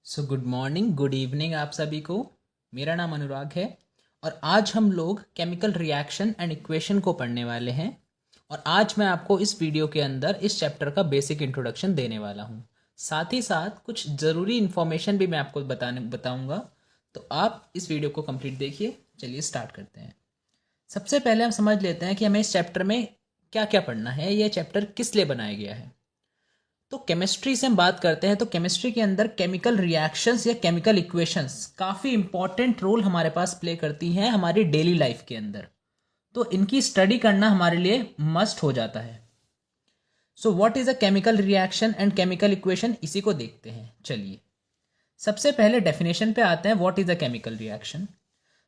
Good morning, good evening आप सभी को। मेरा नाम अनुराग है और आज हम लोग केमिकल रिएक्शन एंड इक्वेशन को पढ़ने वाले हैं। और आज मैं आपको इस वीडियो के अंदर इस चैप्टर का बेसिक इंट्रोडक्शन देने वाला हूँ। साथ ही साथ कुछ ज़रूरी इन्फॉर्मेशन भी मैं आपको बताऊँगा। तो आप इस वीडियो को कंप्लीट देखिए। चलिए स्टार्ट करते हैं। सबसे पहले हम समझ लेते हैं कि हमें इस चैप्टर में क्या क्या पढ़ना है, यह चैप्टर किस लिए बनाया गया है। तो केमिस्ट्री से हम बात करते हैं तो केमिस्ट्री के अंदर केमिकल रिएक्शंस या केमिकल इक्वेशंस काफ़ी इंपॉर्टेंट रोल हमारे पास प्ले करती हैं हमारी डेली लाइफ के अंदर। तो इनकी स्टडी करना हमारे लिए मस्ट हो जाता है। So what is a chemical reaction and chemical equation, इसी को देखते हैं। चलिए सबसे पहले डेफिनेशन पे आते हैं। What is a chemical reaction?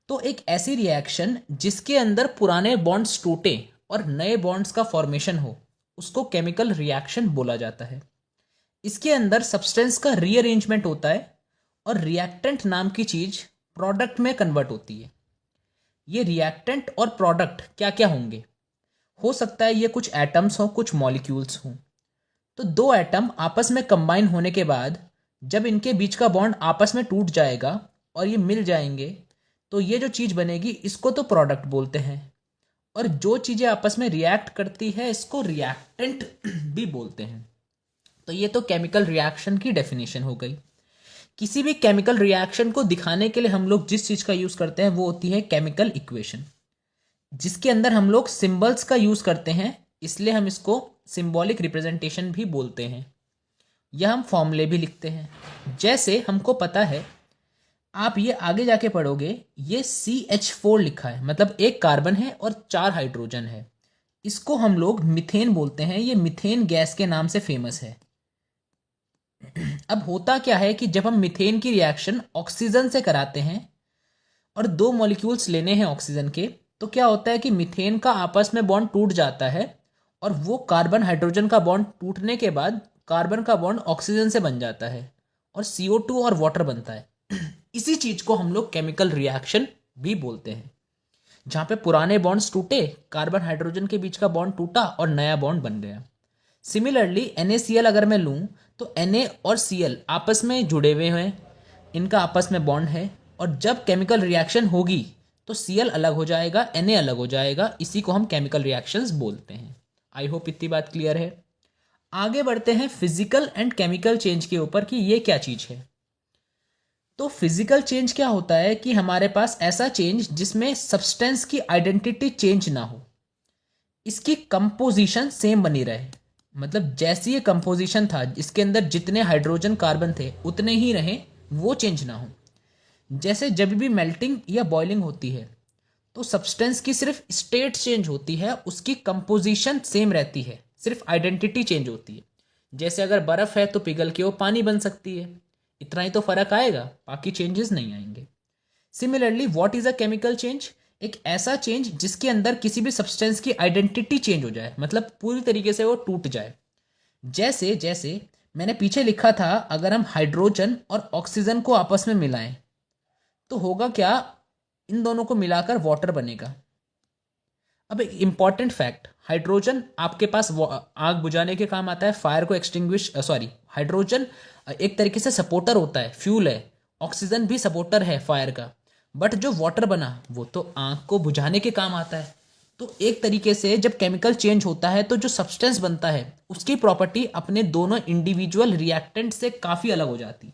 तो एक ऐसी रिएक्शन जिसके अंदर पुराने बॉन्ड्स टूटे और नए बॉन्ड्स का फॉर्मेशन हो, उसको केमिकल रिएक्शन बोला जाता है। इसके अंदर सब्सटेंस का रीअरेंजमेंट होता है और रिएक्टेंट नाम की चीज प्रोडक्ट में कन्वर्ट होती है। ये रिएक्टेंट और प्रोडक्ट क्या क्या होंगे? हो सकता है ये कुछ एटम्स हो, कुछ मॉलिक्यूल्स हों। तो दो एटम आपस में कंबाइन होने के बाद जब इनके बीच का बॉन्ड आपस में टूट जाएगा और ये मिल जाएंगे, तो ये जो चीज़ बनेगी इसको तो प्रोडक्ट बोलते हैं। और जो चीज़ें आपस में रिएक्ट करती है इसको रिएक्टेंट भी बोलते हैं। तो ये तो केमिकल रिएक्शन की डेफिनेशन हो गई। किसी भी केमिकल रिएक्शन को दिखाने के लिए हम लोग जिस चीज़ का यूज़ करते हैं वो होती है केमिकल इक्वेशन, जिसके अंदर हम लोग सिंबल्स का यूज़ करते हैं, इसलिए हम इसको सिंबॉलिक रिप्रेजेंटेशन भी बोलते हैं। या हम फॉर्मूले भी लिखते हैं। जैसे हमको पता है, आप ये आगे जाके पढ़ोगे, ये CH4 लिखा है, मतलब एक कार्बन है और 4 हाइड्रोजन है। इसको हम लोग मीथेन बोलते हैं। ये मीथेन गैस के नाम से फेमस है। अब होता क्या है कि जब हम मीथेन की रिएक्शन ऑक्सीजन से कराते हैं और दो मॉलिक्यूल्स लेने हैं ऑक्सीजन के, तो क्या होता है कि मीथेन का आपस में बॉन्ड टूट जाता है और वो कार्बन हाइड्रोजन का बॉन्ड टूटने के बाद कार्बन का बॉन्ड ऑक्सीजन से बन जाता है और CO2 और वाटर बनता है। इसी चीज को हम लोग केमिकल रिएक्शन भी बोलते हैं, जहां पे पुराने बॉन्ड्स टूटे, कार्बन हाइड्रोजन के बीच का बॉन्ड टूटा और नया बॉन्ड बन गया। सिमिलरली NaCl अगर मैं लूँ तो Na और Cl आपस में जुड़े हुए हैं, इनका आपस में बॉन्ड है और जब केमिकल रिएक्शन होगी तो Cl अलग हो जाएगा, Na अलग हो जाएगा। इसी को हम केमिकल रिएक्शंस बोलते हैं। आई होप इतनी बात क्लियर है। आगे बढ़ते हैं फिजिकल एंड केमिकल चेंज के ऊपर कि ये क्या चीज़ है। तो फिजिकल चेंज क्या होता है कि हमारे पास ऐसा चेंज जिसमें सब्सटेंस की आइडेंटिटी चेंज ना हो, इसकी कंपोजिशन सेम बनी रहे। मतलब जैसी ये कंपोजिशन था, इसके अंदर जितने हाइड्रोजन कार्बन थे उतने ही रहें, वो चेंज ना हो। जैसे जब भी मेल्टिंग या बॉइलिंग होती है तो सब्सटेंस की सिर्फ स्टेट चेंज होती है, उसकी कंपोजिशन सेम रहती है, सिर्फ आइडेंटिटी चेंज होती है। जैसे अगर बर्फ़ है तो पिघल के वो पानी बन सकती है, इतना ही तो फर्क आएगा, बाकी चेंजेस नहीं आएंगे। Similarly what is a chemical change? एक ऐसा चेंज जिसके अंदर किसी भी सब्सटेंस की आइडेंटिटी चेंज हो जाए, मतलब पूरी तरीके से वो टूट जाए। जैसे जैसे मैंने पीछे लिखा था, अगर हम हाइड्रोजन और ऑक्सीजन को आपस में मिलाएं तो होगा क्या? इन दोनों को मिलाकर वाटर बनेगा। अब एक इंपॉर्टेंट फैक्ट, हाइड्रोजन आपके पास आग बुझाने के काम आता है, फायर को एक्सटिंग्विश, सॉरी, हाइड्रोजन एक तरीके से सपोर्टर होता है, फ्यूल है। ऑक्सीजन भी सपोर्टर है फायर का। बट जो वाटर बना वो तो आग को बुझाने के काम आता है। तो एक तरीके से जब केमिकल चेंज होता है तो जो सब्सटेंस बनता है उसकी प्रॉपर्टी अपने दोनों इंडिविजुअल रिएक्टेंट से काफ़ी अलग हो जाती है।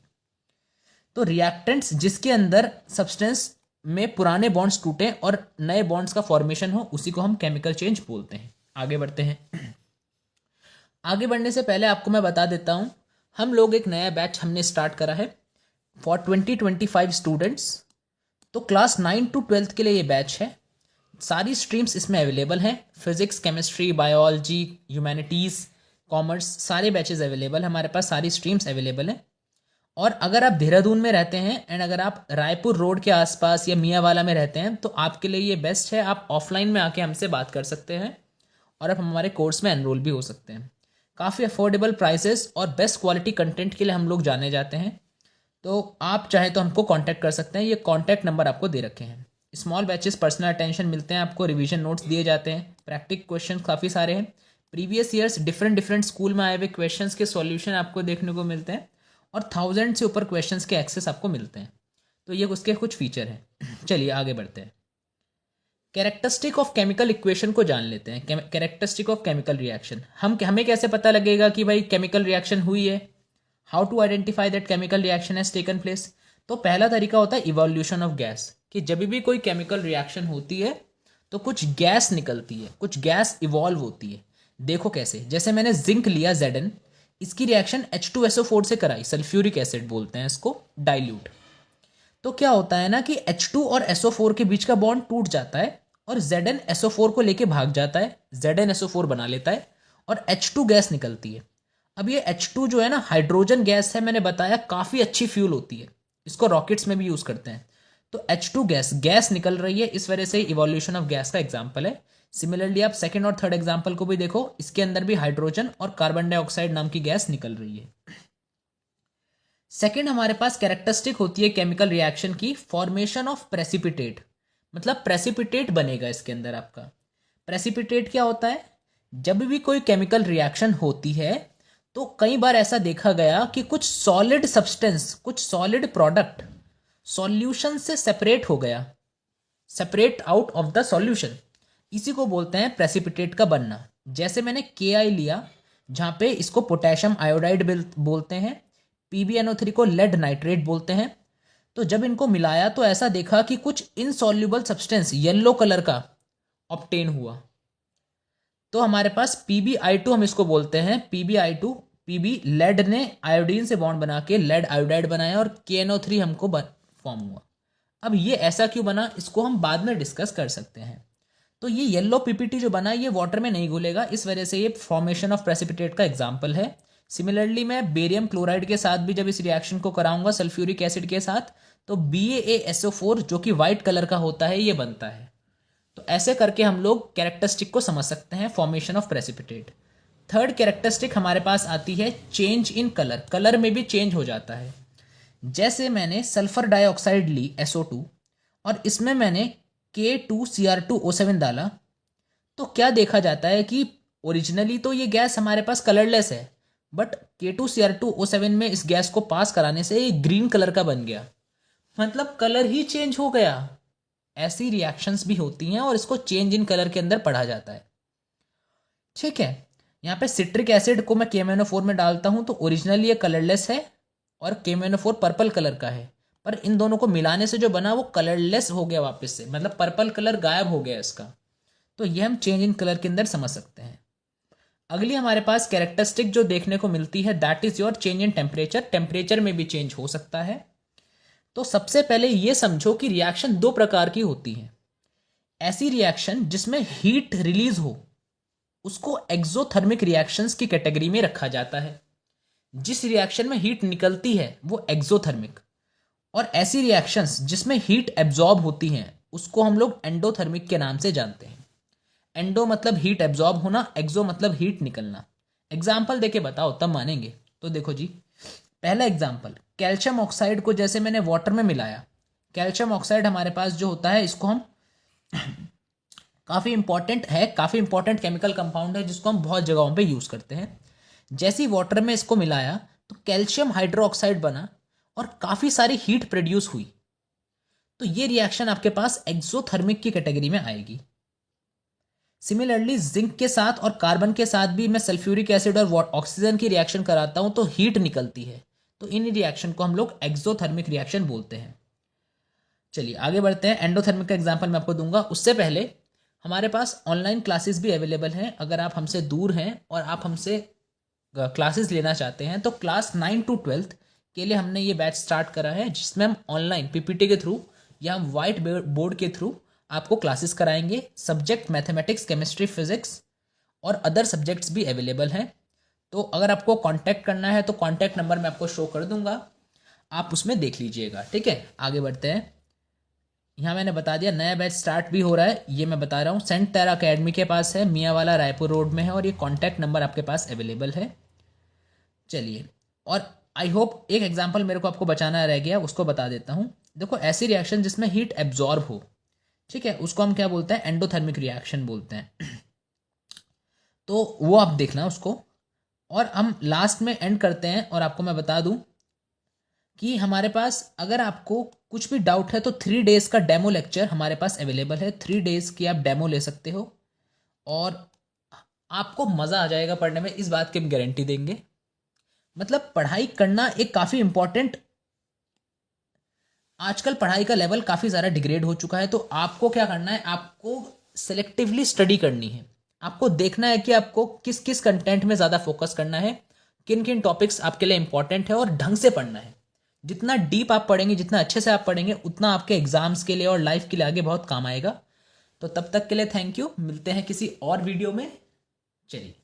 तो रिएक्टेंट्स जिसके अंदर सब्सटेंस में पुराने बॉन्ड्स टूटे और नए बॉन्ड्स का फॉर्मेशन हो, उसी को हम केमिकल चेंज बोलते हैं। आगे बढ़ते हैं। आगे बढ़ने से पहले आपको मैं बता देता हूं, हम लोग एक नया बैच हमने स्टार्ट करा है फॉर 2025 स्टूडेंट्स। तो क्लास 9 to 12 के लिए ये बैच है। सारी स्ट्रीम्स इसमें अवेलेबल हैं, physics, chemistry, biology, humanities, commerce, सारे बैचेस अवेलेबल हैं हमारे पास, सारी स्ट्रीम्स अवेलेबल हैं। और अगर आप देहरादून में रहते हैं एंड अगर आप रायपुर रोड के आसपास या मियाँवाला में रहते हैं तो आपके लिए ये बेस्ट है। आप ऑफलाइन में आके हमसे बात कर सकते हैं और आप हमारे कोर्स में एनरोल भी हो सकते हैं। काफ़ी अफोर्डेबल प्राइसेस और बेस्ट क्वालिटी कंटेंट के लिए हम लोग जाने जाते हैं। तो आप चाहे तो हमको कांटेक्ट कर सकते हैं, ये कांटेक्ट नंबर आपको दे रखे हैं। स्मॉल बैचेस पर्सनल अटेंशन मिलते हैं आपको, रिवीजन नोट्स दिए जाते हैं, प्रैक्टिक क्वेश्चन काफ़ी सारे हैं, previous years different different school में आए हुए क्वेश्चंस के सॉल्यूशन आपको देखने को मिलते हैं। और 1000 से ऊपर क्वेश्चंस के एक्सेस आपको मिलते हैं। तो ये उसके कुछ फीचर हैं। चलिए आगे बढ़ते हैं। कैरेक्टरिस्टिक ऑफ केमिकल इक्वेशन को जान लेते हैं। कैरेक्टरिस्टिक ऑफ केमिकल रिएक्शन, हमें कैसे पता लगेगा कि भाई केमिकल रिएक्शन हुई है? How to identify that chemical reaction has taken place? तो पहला तरीका होता है इवोल्यूशन ऑफ गैस, कि जब भी कोई केमिकल रिएक्शन होती है तो कुछ गैस निकलती है, कुछ गैस इवॉल्व होती है। देखो कैसे, जैसे मैंने जिंक लिया Zn, इसकी रिएक्शन H2SO4 से कराई, सल्फ्यूरिक एसिड बोलते हैं इसको, डाइल्यूट। तो क्या होता है ना कि H2 और SO4 के बीच का बॉन्ड टूट जाता है और ZnSO4 को लेके भाग जाता है, ZnSO4 बना लेता है और H2 गैस निकलती है। अब ये H2 जो है ना हाइड्रोजन गैस है, मैंने बताया काफ़ी अच्छी फ्यूल होती है, इसको रॉकेट्स में भी यूज़ करते हैं। तो H2 गैस निकल रही है, इस वजह से इवोल्यूशन ऑफ गैस का एग्जाम्पल है। सिमिलरली आप सेकेंड और थर्ड एग्जाम्पल को भी देखो, इसके अंदर भी हाइड्रोजन और कार्बन डाइऑक्साइड नाम की गैस निकल रही है। सेकेंड हमारे पास कैरेक्टरिस्टिक होती है केमिकल रिएक्शन की, फॉर्मेशन ऑफ प्रेसिपिटेट, मतलब प्रेसिपिटेट बनेगा इसके अंदर आपका। प्रेसिपिटेट क्या होता है? जब भी कोई केमिकल रिएक्शन होती है तो कई बार ऐसा देखा गया कि कुछ सॉलिड सब्सटेंस, कुछ सॉलिड प्रोडक्ट सॉल्यूशन से सेपरेट हो गया, separate out of the solution, इसी को बोलते हैं प्रेसिपिटेट का बनना। जैसे मैंने KI लिया, जहाँ पे इसको पोटेशियम आयोडाइड बोलते हैं, PbNO3 को लेड नाइट्रेट बोलते हैं। तो जब इनको मिलाया तो ऐसा देखा कि कुछ इनसॉल्युबल सब्सटेंस येलो कलर का ऑब्टेन हुआ। तो हमारे पास PbI2 हम इसको बोलते हैं, PbI2, Pb लेड ने आयोडीन से बॉन्ड बना के लेड आयोडाइड बनाया और KNO3 हमको फॉर्म हुआ। अब ये ऐसा क्यों बना, इसको हम बाद में डिस्कस कर सकते हैं। तो ये येलो PPT जो बना ये वाटर में नहीं घुलेगा, इस वजह से ये फॉर्मेशन ऑफ प्रेसिपिटेट का एग्जाम्पल है। सिमिलरली मैं बेरियम क्लोराइड के साथ भी जब इस रिएक्शन को कराऊंगा सल्फ्यूरिक एसिड के साथ, तो BaSO4 जो कि व्हाइट कलर का होता है ये बनता है। तो ऐसे करके हम लोग कैरेक्टरिस्टिक को समझ सकते हैं, formation of precipitate. Third characteristic हमारे पास आती है चेंज इन कलर, कलर में भी चेंज हो जाता है। जैसे मैंने सल्फर डाइऑक्साइड ली SO2 और इसमें मैंने K2Cr2O7 डाला, तो क्या देखा जाता है कि ओरिजिनली तो ये गैस हमारे पास कलरलेस है, बट K2Cr2O7 में इस गैस को पास कराने से ये ग्रीन कलर का बन गया, मतलब कलर ही चेंज हो गया। ऐसी रिएक्शंस भी होती हैं और इसको चेंज इन कलर के अंदर पढ़ा जाता है। ठीक है, यहाँ पे सिट्रिक एसिड को मैं KMnO4 में डालता हूँ तो ओरिजिनली ये कलरलेस है और KMnO4 पर्पल कलर का है, पर इन दोनों को मिलाने से जो बना वो कलरलेस हो गया वापस से, मतलब पर्पल कलर गायब हो गया इसका। तो ये हम चेंज इन कलर के अंदर समझ सकते हैं। अगली हमारे पास कैरेक्टरिस्टिक जो देखने को मिलती है that is your change in temperature, temperature में भी चेंज हो सकता है। तो सबसे पहले ये समझो कि रिएक्शन दो प्रकार की होती है। ऐसी रिएक्शन जिसमें हीट रिलीज हो उसको एक्सोथर्मिक रिएक्शंस की कैटेगरी में रखा जाता है। जिस रिएक्शन में हीट निकलती है वो एक्सोथर्मिक, और ऐसी रिएक्शंस जिसमें हीट एब्जॉर्ब होती हैं उसको हम लोग एंडोथर्मिक के नाम से जानते हैं। एंडो मतलब हीट एब्जॉर्ब होना, एक्सो मतलब हीट निकलना। एग्जाम्पल देके बताओ तब मानेंगे। तो देखो जी, पहला एग्जाम्पल, कैल्शियम ऑक्साइड को जैसे मैंने वाटर में मिलाया। कैल्शियम ऑक्साइड हमारे पास जो होता है इसको हम काफ़ी इंपॉर्टेंट केमिकल कंपाउंड है जिसको हम बहुत जगहों पे यूज़ करते हैं। जैसे ही वाटर में इसको मिलाया तो कैल्शियम हाइड्रोक्साइड बना और काफ़ी सारी हीट प्रोड्यूस हुई। तो ये रिएक्शन आपके पास एक्सोथर्मिक की कैटेगरी में आएगी। सिमिलरली जिंक के साथ और कार्बन के साथ भी मैं सल्फ्यूरिक एसिड और ऑक्सीजन की रिएक्शन कराता हूं तो हीट निकलती है, तो इन रिएक्शन को हम लोग एक्सोथर्मिक रिएक्शन बोलते हैं। चलिए आगे बढ़ते हैं। एंडोथर्मिक का एग्जांपल मैं आपको दूंगा, उससे पहले हमारे पास ऑनलाइन क्लासेस भी अवेलेबल हैं। अगर आप हमसे दूर हैं और आप हमसे क्लासेस लेना चाहते हैं तो क्लास 9 to 12 के लिए हमने ये बैच स्टार्ट करा है, जिसमें हम ऑनलाइन PPT के थ्रू या हम वाइट बोर्ड के थ्रू आपको क्लासेस कराएंगे। सब्जेक्ट मैथमेटिक्स, केमिस्ट्री, फिजिक्स और अदर सब्जेक्ट्स भी अवेलेबल हैं। तो अगर आपको कांटेक्ट करना है तो कांटेक्ट नंबर मैं आपको शो कर दूंगा, आप उसमें देख लीजिएगा। ठीक है, आगे बढ़ते हैं। यहाँ मैंने बता दिया नया बैच स्टार्ट भी हो रहा है, ये मैं बता रहा हूँ। सेंट टेरा अकेडमी के पास है, मियाँवाला रायपुर रोड में है, और ये कॉन्टैक्ट नंबर आपके पास अवेलेबल है। चलिए, और आई होप एक एग्जाम्पल मेरे को आपको बचाना रह गया, उसको बता देता हूँ। देखो, ऐसी रिएक्शन जिसमें हीट एब्जॉर्ब हो, ठीक है, उसको हम क्या बोलते हैं, एंडोथर्मिक रिएक्शन बोलते हैं। तो वो आप देखना उसको, और हम लास्ट में एंड करते हैं। और आपको मैं बता दूं कि हमारे पास अगर आपको कुछ भी डाउट है तो 3 डेज़ का डेमो लेक्चर हमारे पास अवेलेबल है। 3 डेज़ की आप डेमो ले सकते हो और आपको मज़ा आ जाएगा पढ़ने में, इस बात की हम गारंटी देंगे। मतलब पढ़ाई करना एक काफ़ी इम्पॉर्टेंट, आजकल पढ़ाई का लेवल काफ़ी ज़्यादा डिग्रेड हो चुका है, तो आपको क्या करना है, आपको सेलेक्टिवली स्टडी करनी है। आपको देखना है कि आपको किस किस कंटेंट में ज़्यादा फोकस करना है, किन किन टॉपिक्स आपके लिए इंपॉर्टेंट है, और ढंग से पढ़ना है। जितना डीप आप पढ़ेंगे, जितना अच्छे से आप पढ़ेंगे, उतना आपके एग्जाम्स के लिए और लाइफ के लिए आगे बहुत काम आएगा। तो तब तक के लिए थैंक यू, मिलते हैं किसी और वीडियो में। चलिए।